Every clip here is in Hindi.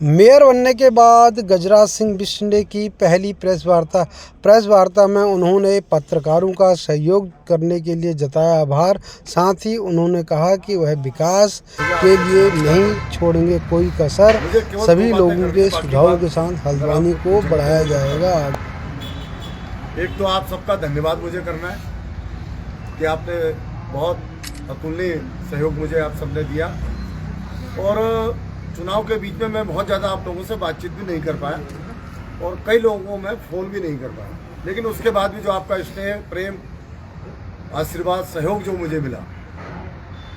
मेयर बनने के बाद गजराज सिंह बिश्नोई की पहली प्रेस वार्ता में उन्होंने पत्रकारों का सहयोग करने के लिए जताया आभार। साथ ही उन्होंने कहा कि वह विकास के लिए नहीं छोड़ेंगे कोई कसर। सभी लोगों के सुझावों के साथ हल्द्वानी को बढ़ाया जाएगा। एक तो आप सबका धन्यवाद मुझे करना है कि आपने बहुत अतुलनीय सहयोग मुझे आप सबने दिया, और चुनाव के बीच में मैं बहुत ज़्यादा आप लोगों से बातचीत भी नहीं कर पाया और कई लोगों को मैं फ़ोन भी नहीं कर पाया, लेकिन उसके बाद भी जो आपका स्नेह, प्रेम, आशीर्वाद, सहयोग जो मुझे मिला,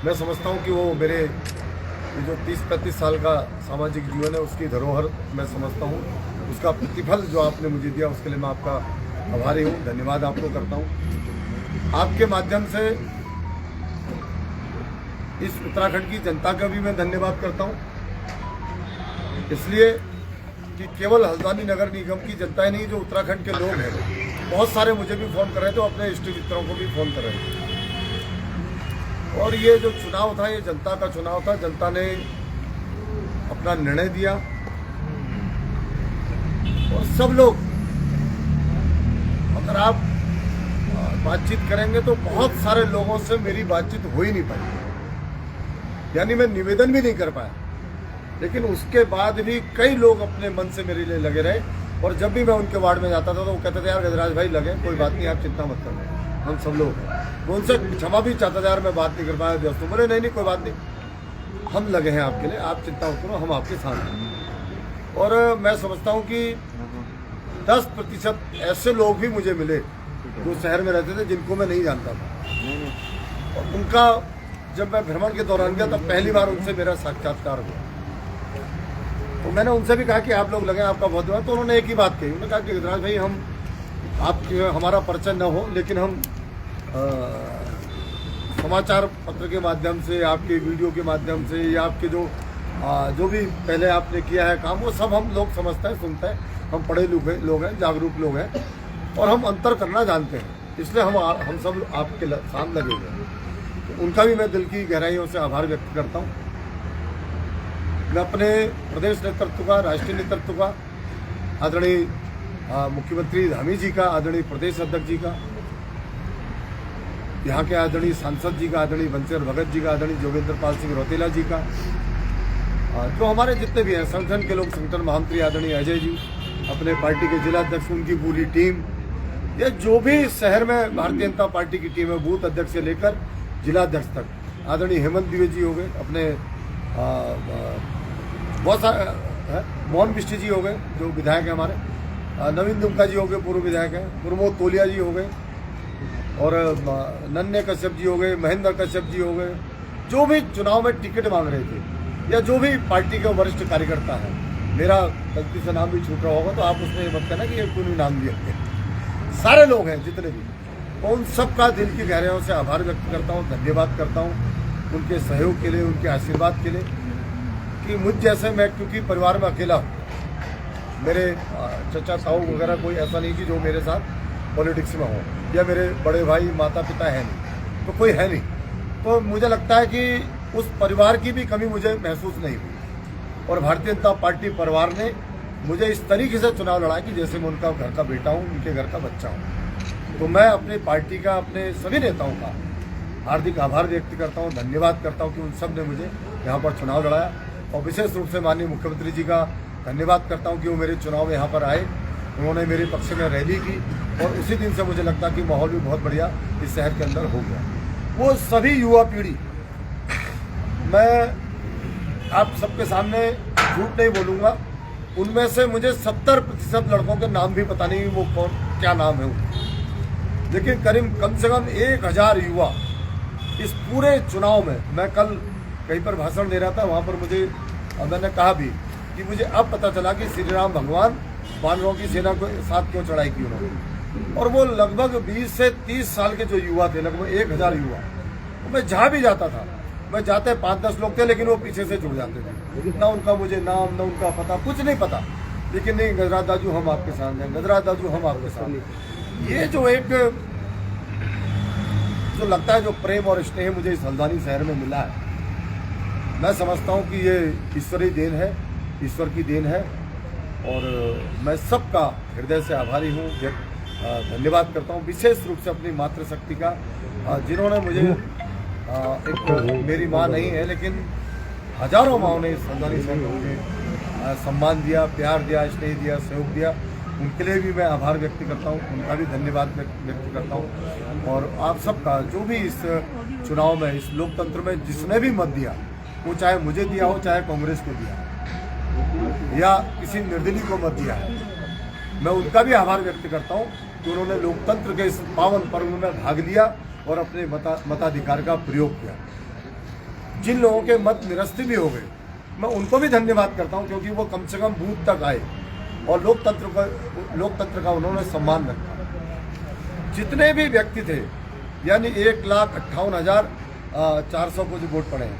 मैं समझता हूँ कि वो मेरे जो 30-35 साल का सामाजिक जीवन है उसकी धरोहर मैं समझता हूँ। उसका प्रतिफल जो आपने मुझे दिया उसके लिए मैं आपका आभारी हूँ, धन्यवाद आपको करता हूँ। आपके माध्यम से इस उत्तराखंड की जनता का भी मैं धन्यवाद करता हूँ, इसलिए कि केवल हल्द्वानी नगर निगम की जनता ही नहीं, जो उत्तराखंड के लोग हैं, बहुत सारे मुझे भी फ़ोन कर रहे थे, अपने इष्ट मित्रों को भी फ़ोन कर रहे थे। और ये जो चुनाव था, ये जनता का चुनाव था, जनता ने अपना निर्णय दिया और सब लोग, अगर आप बातचीत करेंगे तो बहुत सारे लोगों से मेरी बातचीत हो ही नहीं पाई, यानी मैं निवेदन भी नहीं कर पाया, लेकिन उसके बाद भी कई लोग अपने मन से मेरे लिए लगे रहे। और जब भी मैं उनके वार्ड में जाता था तो वो कहते थे, यार गजराज भाई लगे, कोई बात नहीं, आप चिंता मत करो, हम सब लोग हैं। मैं उनसे क्षमा भी चाहता था, यार मैं बात नहीं कर पाया दोस्तों, बोले नहीं कोई बात नहीं, हम लगे हैं आपके लिए, आप चिंता मत करो, हम आपके साथ हैं। और मैं समझता हूँ कि 10% ऐसे लोग भी मुझे मिले जो शहर में रहते थे, जिनको मैं नहीं जानता था, और उनका जब मैं भ्रमण के दौरान गया तब पहली बार उनसे मेरा साक्षात्कार हुआ। तो मैंने उनसे भी कहा कि आप लोग लगे, आपका बहुत धन्यवाद। तो उन्होंने एक ही बात कही, उन्होंने कहा कि गजराज भाई, हम आपके हमारा परिचय न हो, लेकिन हम समाचार पत्र के माध्यम से, आपके वीडियो के माध्यम से, या आपके जो भी पहले आपने किया है काम, वो सब हम लोग समझते हैं, सुनते हैं। हम पढ़े लिखे लोग हैं, जागरूक लोग हैं, और हम अंतर करना जानते हैं, इसलिए हम सब आपके साथ लगे हुए हैं। तो उनका भी मैं दिल की गहराइयों से आभार व्यक्त करता हूँ। मैं अपने प्रदेश नेतृत्व का, राष्ट्रीय नेतृत्व का, आदरणीय मुख्यमंत्री धामी जी का, आदरणीय प्रदेश अध्यक्ष जी का, यहाँ के आदरणीय सांसद जी का, आदरणीय बंशीधर भगत जी का, आदरणीय जोगेंद्र पाल सिंह रौतेला जी का, जो हमारे जितने भी हैं संगठन के लोग, संगठन महामंत्री आदरणीय अजय जी, अपने पार्टी के जिला अध्यक्ष, उनकी पूरी टीम, या जो भी शहर में भारतीय जनता पार्टी की टीम है, बूथ अध्यक्ष से लेकर जिला अध्यक्ष तक, आदरणीय हेमंत द्विवेदी जी हो गए, अपने बहुत सारे मोहन बिष्ट जी हो गए जो विधायक हैं हमारे, नवीन दुमका जी हो गए पूर्व विधायक हैं, प्रमोद तोलिया जी हो गए, और नन्हे कश्यप जी हो गए, महेंद्र कश्यप जी हो गए, जो भी चुनाव में टिकट मांग रहे थे, या जो भी पार्टी के वरिष्ठ कार्यकर्ता हैं। मेरा गलती से नाम भी छूट रहा होगा तो आप उसमें मत कहना कि ये कोई नाम दिया, सारे लोग हैं जितने भी, तो उन सबका दिल की गहराइयों से आभार व्यक्त करता हूँ, धन्यवाद करता हूँ उनके सहयोग के लिए, उनके आशीर्वाद के लिए। कि मुझ जैसे, मैं क्योंकि परिवार में अकेला हूँ, मेरे चचा ताऊ वगैरह कोई ऐसा नहीं कि जो मेरे साथ पॉलिटिक्स में हो, या मेरे बड़े भाई माता पिता है नहीं, तो कोई है नहीं, तो मुझे लगता है कि उस परिवार की भी कमी मुझे महसूस नहीं हुई। और भारतीय जनता पार्टी परिवार ने मुझे इस तरीके से चुनाव लड़ा कि जैसे मैं उनका घर का बेटा हूँ, उनके घर का बच्चा हूँ। तो मैं अपनी पार्टी का, अपने सभी नेताओं का हार्दिक आभार व्यक्त करता हूँ, धन्यवाद करता हूँ कि उन सब ने मुझे यहाँ पर चुनाव लड़ाया। और विशेष रूप से माननीय मुख्यमंत्री जी का धन्यवाद करता हूं कि वो मेरे चुनाव में यहाँ पर आए, उन्होंने मेरे पक्ष में रैली की, और उसी दिन से मुझे लगता कि माहौल भी बहुत बढ़िया इस शहर के अंदर हो गया। वो सभी युवा पीढ़ी, मैं आप सबके सामने झूठ नहीं बोलूँगा, उनमें से मुझे 70% लड़कों के नाम भी पता नहीं वो कौन क्या नाम है उनका, लेकिन कम से कम 1000 युवा इस पूरे चुनाव में, मैं कल कहीं पर भाषण दे रहा था, वहाँ पर मैंने कहा भी कि मुझे अब पता चला कि श्री राम भगवान वानरों की सेना को साथ क्यों चढ़ाई की उन्होंने। और वो लगभग 20 से 30 साल के जो युवा थे, लगभग 1000 युवा, मैं जहाँ भी जाता था, मैं जाते 5-10 लोग थे, लेकिन वो पीछे से जुड़ जाते थे, ना उनका मुझे नाम, ना उनका पता, कुछ नहीं पता, लेकिन नहीं गजराज दाजू हम आपके साथ हैं, गजराज दाजू हम आपके साथ। ये जो एक जो लगता है, जो प्रेम और स्नेह मुझे इस हल्द्वानी शहर में मिला है, मैं समझता हूँ कि ये ईश्वरीय देन है। ईश्वर की देन है। और मैं सबका हृदय से आभारी हूँ, धन्यवाद करता हूँ, विशेष रूप से अपनी मातृशक्ति का, जिन्होंने मुझे एक मेरी माँ नहीं है लेकिन हजारों माँओं ने इस हल्द्वानी शहर में मुझे सम्मान दिया, प्यार दिया, स्नेह दिया, सहयोग दिया। उनके लिए भी मैं आभार व्यक्त करता हूँ, उनका भी धन्यवाद व्यक्त करता हूँ। और आप सबका जो भी इस चुनाव में, इस लोकतंत्र में जिसने भी मत दिया, वो चाहे मुझे दिया हो, चाहे कांग्रेस को दिया या किसी निर्दलीय को मत दिया है, मैं उनका भी आभार व्यक्त करता हूँ कि उन्होंने लोकतंत्र के इस पावन पर्व में भाग लिया और अपने मताधिकार का प्रयोग किया। जिन लोगों के मत निरस्त भी हो गए, मैं उनको भी धन्यवाद करता हूं, क्योंकि वो कम से कम बूथ तक आए और लोकतंत्र का उन्होंने सम्मान रखा। जितने भी व्यक्ति थे, यानी 1,58,400 को जो वोट पड़े हैं,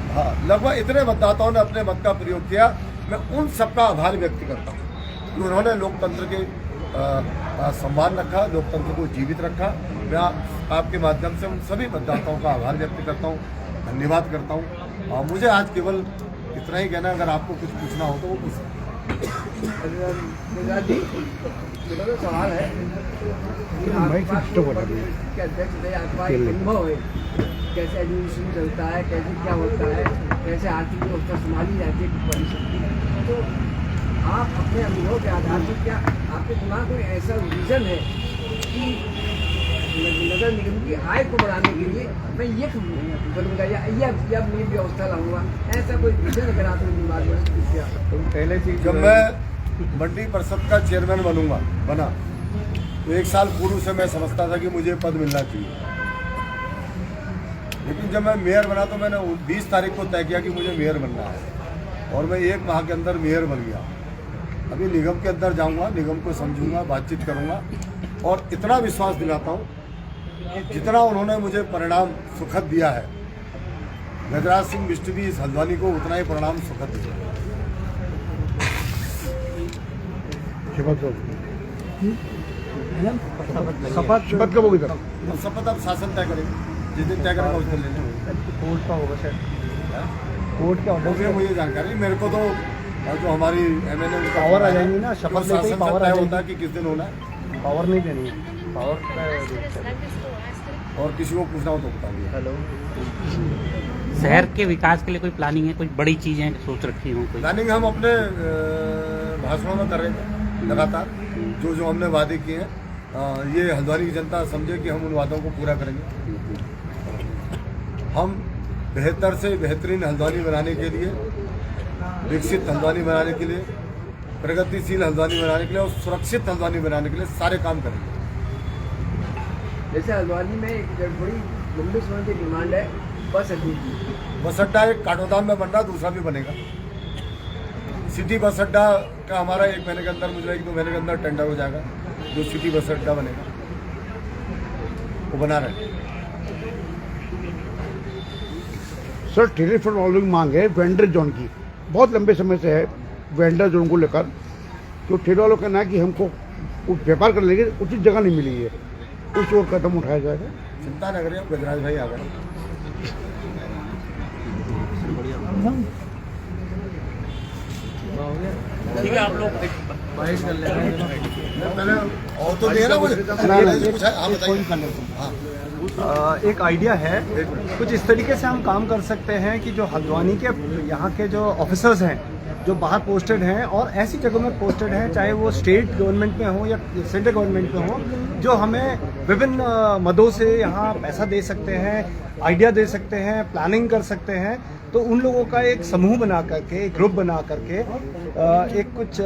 हाँ, लगभग इतने मतदाताओं ने अपने मत का प्रयोग किया। मैं उन सबका आभार व्यक्त करता हूँ कि उन्होंने लोकतंत्र के सम्मान रखा, लोकतंत्र को जीवित रखा। मैं आपके माध्यम से उन सभी मतदाताओं का आभार व्यक्त करता हूँ, धन्यवाद करता हूँ। मुझे आज केवल इतना ही कहना, अगर आपको कुछ पूछना हो तो वो पूछ सकते। मेरा तो सवाल है कि आपके अध्यक्ष थे, आपका एक अनुभव है, कैसे एडमिनिस्ट्रेशन चलता है, कैसे क्या होता है, कैसे आर्थिक व्यवस्था संभाली जाती है परिषद, तो आप अपने अनुभव के आधार पर क्या आपके दिमाग में ऐसा विजन है कि नगर निगम की आय को बढ़ाने के लिए मैं ये करूँगा या मैं व्यवस्था लाऊंगा, ऐसा कोई विजन अगर आपके दिमाग में तो पहले चीज, जब मैं मंडी परिषद का चेयरमैन बना तो 1 साल पूर्व से मैं समझता था कि मुझे पद मिलना चाहिए, लेकिन जब मैं मेयर बना तो मैंने 20 तारीख को तय किया कि मुझे मेयर बनना है और मैं 1 माह के अंदर मेयर बन गया। अभी निगम के अंदर जाऊंगा, निगम को समझूंगा, बातचीत करूंगा और इतना विश्वास दिलाता हूं कि जितना उन्होंने मुझे परिणाम सुखद दिया है, गजराज सिंह बिष्ट भी इस हल्द्वानी को उतना ही परिणाम सुखद दिया। शपथ कब होगी सर? शपथ अब शासन तय करेंगे, जिस दिन तय करेगा उस दिन ले लेंगे। कोर्ट का होगा सर, कोर्ट के ऑर्डर से मुझे जानकारी, मेरे को तो जो हमारी MNA उनका पावर आ जाएंगी ना, शपथ लेते ही पावर आ होता है कि किस दिन होना है, पावर नहीं देनी है, पावर और किसी को पूछना हो तो बताइए। हेलो, शहर के विकास के लिए कोई प्लानिंग है, कोई बड़ी चीजें सोच रखी हो? कोई प्लानिंग हम अपने भाषणों में कर रहे हैं लगातार, जो हमने वादे किए हैं, ये हल्द्वानी की जनता समझे कि हम उन वादों को पूरा करेंगे। हम बेहतर से बेहतरीन हल्द्वानी बनाने के लिए, विकसित हल्द्वानी बनाने के लिए, प्रगतिशील हल्द्वानी बनाने के लिए और सुरक्षित हल्द्वानी बनाने के लिए सारे काम करेंगे। जैसे हल्द्वानी में एक बड़ी लंबे समय की डिमांड है बस अड्डे की। बस अड्डा एक काठगोदाम में बन रहा, दूसरा भी बनेगा। सिटी बस अड्डा का हमारा 1 महीने के अंदर, मुझे 1-2 महीने के अंदर टेंडर हो जाएगा, जो सिटी बस अड्डा बनेगा वो बना रहे हैं। सर, ठेले पर फॉलोइंग मांग है वेंडर जोन की, बहुत लंबे समय से है वेंडर जोन को लेकर। तो ठेले वालों का कहना है कि हमको व्यापार करने के उचित जगह नहीं मिली है, उस ओर कदम उठाया जाएगा। चिंता न करिए, गजराज भाई आ गए। ठीक है, आप लोग बारिश कर लेंगे पहले और तो दिए ना मुझे, हाँ बताइए। हाँ, एक आइडिया है, कुछ इस तरीके से हम काम कर सकते हैं कि जो हल्द्वानी के यहाँ के जो ऑफिसर्स हैं जो बाहर पोस्टेड हैं और ऐसी जगहों में पोस्टेड हैं, चाहे वो स्टेट गवर्नमेंट में हो या सेंट्रल गवर्नमेंट में हो, जो हमें विभिन्न मदों से यहाँ पैसा दे सकते हैं, आइडिया दे सकते हैं, प्लानिंग कर सकते हैं। तो उन लोगों का एक समूह बना करके, एक ग्रुप बना करके एक कुछ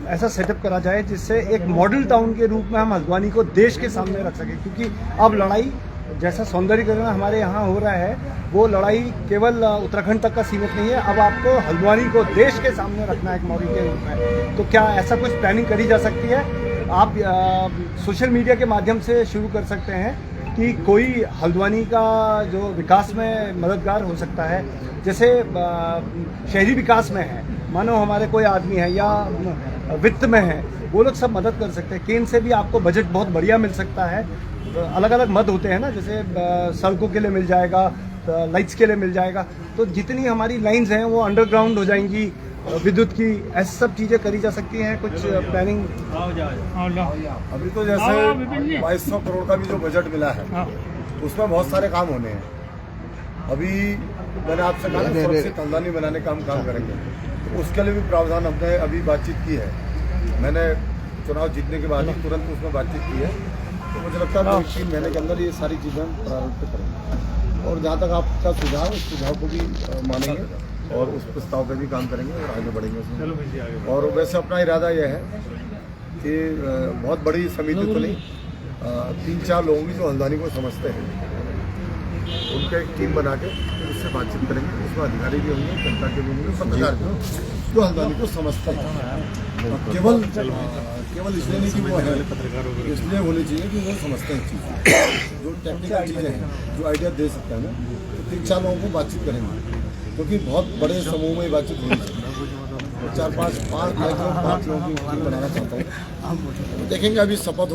ऐसा सेटअप करा जाए जिससे एक मॉडल टाउन के रूप में हम हल्द्वानी को देश के सामने रख सकें। क्योंकि अब लड़ाई जैसा सौंदर्यीकरण हमारे यहाँ हो रहा है, वो लड़ाई केवल उत्तराखंड तक का सीमित नहीं है, अब आपको हल्द्वानी को देश के सामने रखना है एक मॉडल के रूप में। तो क्या ऐसा कुछ प्लानिंग करी जा सकती है? आप सोशल मीडिया के माध्यम से शुरू कर सकते हैं कि कोई हल्द्वानी का जो विकास में मददगार हो सकता है, जैसे शहरी विकास में है, मानो हमारे कोई आदमी है या वित्त में है, वो लोग सब मदद कर सकते हैं। केंद्र से भी आपको बजट बहुत बढ़िया मिल सकता है, अलग अलग मद होते हैं ना, जैसे सड़कों के लिए मिल जाएगा, लाइट्स के लिए मिल जाएगा। तो जितनी हमारी लाइंस हैं वो अंडरग्राउंड हो जाएंगी, विद्युत की ऐसी सब चीज़ें करी जा सकती हैं। कुछ प्लानिंग अभी तो जैसे 2200 करोड़ का भी जो बजट मिला है उसमें बहुत सारे काम होने हैं। अभी मैंने आपसे कहा सुरक्षित राजधानी बनाने का हम काम करेंगे, तो उसके लिए भी प्रावधान हमने अभी बातचीत की है। मैंने चुनाव जीतने के बाद ही तुरंत उसमें बातचीत की है, तो मुझे लगता है 2-3 महीने के अंदर ये सारी चीज़ें हम प्रारंभ करेंगे। और जहाँ तक आपका सुझाव, उस सुझाव को भी मानेंगे और उस प्रस्ताव पे भी काम करेंगे और आगे बढ़ेंगे उसमें। और वैसे अपना इरादा यह है कि बहुत बड़ी समिति तो नहीं, 3-4 लोगों की जो हल्द्वानी को समझते हैं उनका एक टीम बना के उससे बातचीत करेंगे। उसमें अधिकारी भी होंगे, जनता के भी होंगे, पत्रकार भी होंगे जो हल्द्वानी को समझते हैं। केवल इसलिए नहीं कि वो है, इसलिए होनी चाहिए कि वो समझते हैं चीज़, जो टेक्निकल चीज़ें हैं, जो आइडिया दे सकते हैं ना। तो 3-4 लोगों को बातचीत करेंगे, क्योंकि बहुत बड़े समूह में बातचीत होनी चाहिए। 4-5 लोगों की टीम बनाना चाहता हूँ। देखेंगे अभी शपथ हो